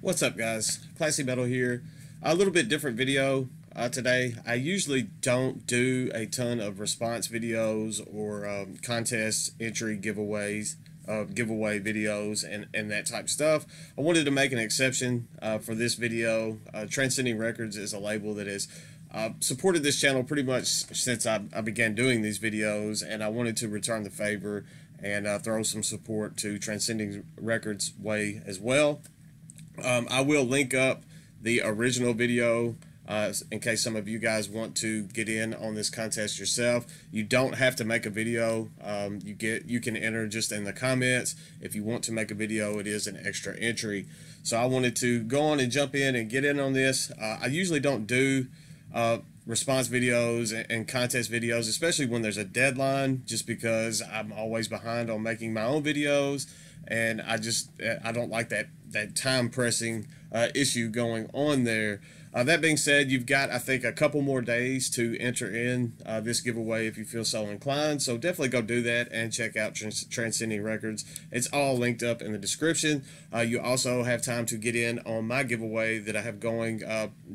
What's up, guys? Classy Metal here. A little bit different video today. I usually don't do a ton of response videos or contest entry giveaways, giveaway videos, and that type of stuff. I wanted to make an exception for this video. Transcending Records is a label that has supported this channel pretty much since I began doing these videos, and I wanted to return the favor and throw some support to Transcending Records way as well. I will link up the original video in case some of you guys want to get in on this contest yourself. You don't have to make a video. You can enter just in the comments. If you want to make a video, it is an extra entry. So I wanted to go on and jump in and get in on this. I usually don't do response videos and contest videos, especially when there's a deadline, just because I'm always behind on making my own videos, and I don't like that time pressing issue going on there. That being said, you've got, I think, a couple more days to enter in this giveaway if you feel so inclined. So definitely go do that and check out Transcending Records. It's all linked up in the description. You also have time to get in on my giveaway that I have going,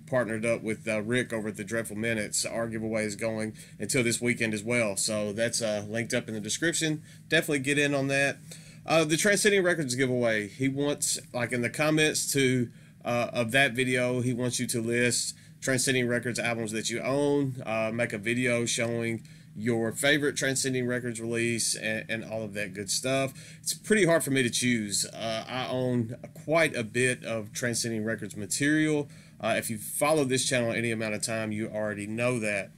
partnered up with Rick over at the Dreadful Minutes. Our giveaway is going until this weekend as well. So that's linked up in the description. Definitely get in on that. The Transcending Records giveaway, he wants, like in the comments to of that video, he wants you to list Transcending Records albums that you own, make a video showing your favorite Transcending Records release, and all of that good stuff. It's pretty hard for me to choose. I own quite a bit of Transcending Records material. If you've followed this channel any amount of time, you already know that.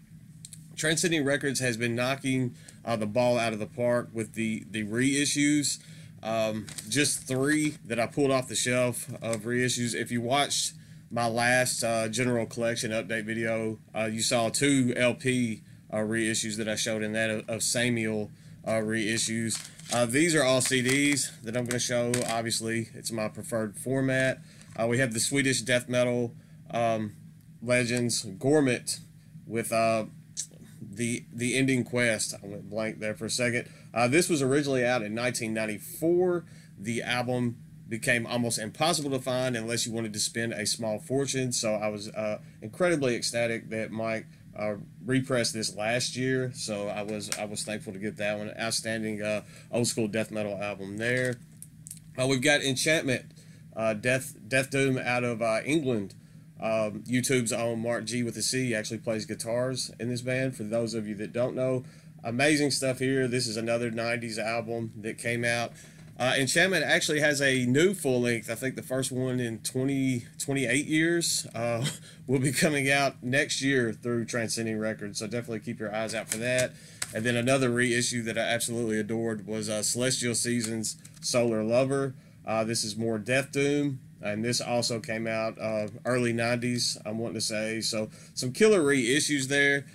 Transcending Records has been knocking the ball out of the park with the reissues. Just 3 that I pulled off the shelf of reissues. If you watched my last general collection update video, you saw 2 LP reissues that I showed in that of Samuel reissues. These are all CDs that I'm going to show. Obviously, it's my preferred format. We have the Swedish death metal legends Gormit with the Ending Quest. I went blank there for a second. This was originally out in 1994. The album became almost impossible to find unless you wanted to spend a small fortune. So I was incredibly ecstatic that Mike repressed this last year. So I was thankful to get that one. Outstanding old school death metal album there. We've got Enchantment, Death Doom out of England. YouTube's own Mark G with a C actually plays guitars in this band, for those of you that don't know. Amazing stuff here. This is another 90s album that came out. Enchantment actually has a new full length. I think the first one in 28 years will be coming out next year through Transcending Records, so definitely keep your eyes out for that. And then another reissue that I absolutely adored was Celestial Seasons Solar Lover. This is more Death Doom, and this also came out early 90s, I'm wanting to say. So some killer reissues there.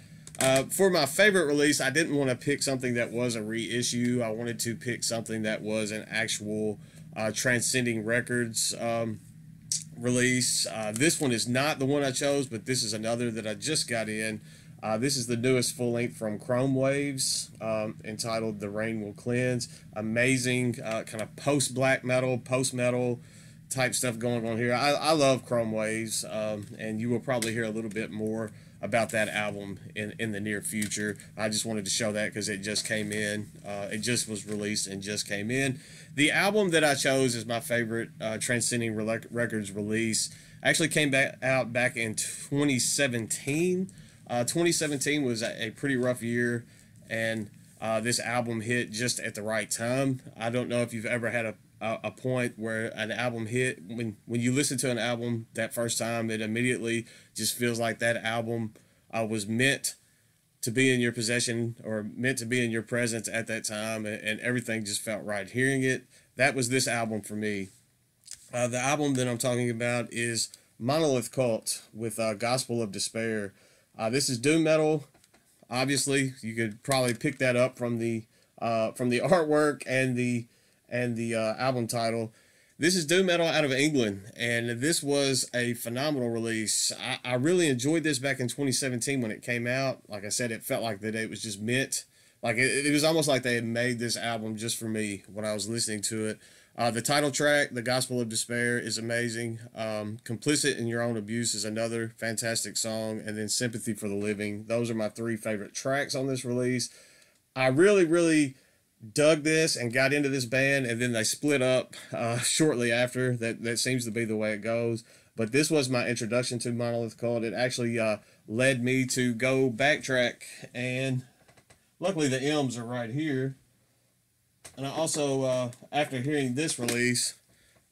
For my favorite release, I didn't want to pick something that was a reissue. I wanted to pick something that was an actual Transcending Records release. This one is not the one I chose, but this is another that I just got in. This is the newest full length from Chrome Waves, entitled The Rain Will Cleanse. Amazing kind of post-black metal, post-metal type stuff going on here. I love Chrome Waves, and you will probably hear a little bit more about that album in the near future. I just wanted to show that because it just came in. It just was released and just came in. The album that I chose is my favorite Transcending Records release. Actually came out back in 2017. 2017 was a pretty rough year, and this album hit just at the right time. I don't know if you've ever had a point where an album hit, when you listen to an album that first time, it immediately just feels like that album was meant to be in your possession, or meant to be in your presence at that time, and everything just felt right hearing it. That was this album for me. The album that I'm talking about is Monolith Cult with Gospel of Despair. This is doom metal. Obviously, you could probably pick that up from the artwork and the album title. This is doom metal out of England, and this was a phenomenal release. I really enjoyed this back in 2017 when it came out. Like I said, it felt like that it was just meant. Like it was almost like they had made this album just for me when I was listening to it. The title track, The Gospel of Despair, is amazing. Complicit in Your Own Abuse is another fantastic song. And then Sympathy for the Living. Those are my 3 favorite tracks on this release. I really dug this and got into this band, and then they split up shortly after. That seems to be the way it goes. But this was my introduction to Monolith Cult. It actually led me to go backtrack, and luckily the M's are right here. And I also, after hearing this release,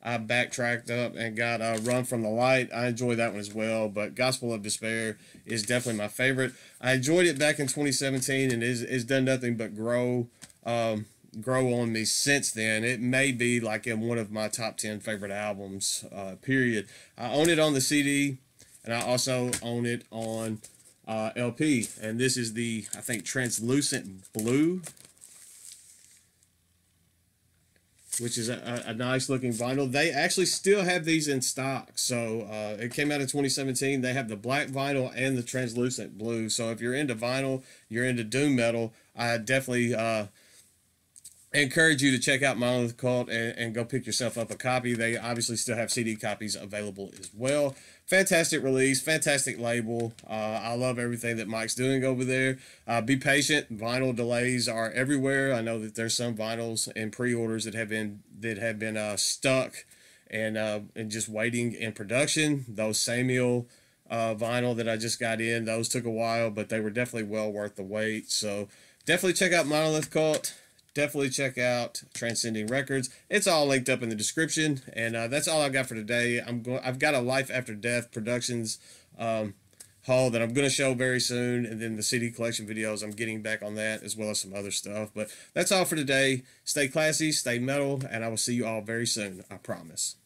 I backtracked up and got Run From the Light. I enjoyed that one as well, but Gospel of Despair is definitely my favorite. I enjoyed it back in 2017, and it's done nothing but grow on me since then. It may be like in one of my top 10 favorite albums, period. I own it on the CD, and I also own it on LP. And this is the, I think, Translucent Blue, which is a nice looking vinyl. They actually still have these in stock. So it came out in 2017. They have the black vinyl and the translucent blue. So if you're into vinyl, you're into doom metal, I definitely encourage you to check out Monolith Cult and go pick yourself up a copy. They obviously still have CD copies available as well. Fantastic release, fantastic label. I love everything that Mike's doing over there. Be patient. Vinyl delays are everywhere. I know that there's some vinyls and pre-orders that have been stuck and just waiting in production. Those Samuel vinyl that I just got in, those took a while, but they were definitely well worth the wait. So definitely check out Monolith Cult. Definitely check out Transcending Records. It's all linked up in the description, and that's all I've got for today. I've got a Life After Death Productions haul that I'm going to show very soon, and then the CD collection videos, I'm getting back on that as well as some other stuff. But that's all for today. Stay classy, stay metal, and I will see you all very soon. I promise.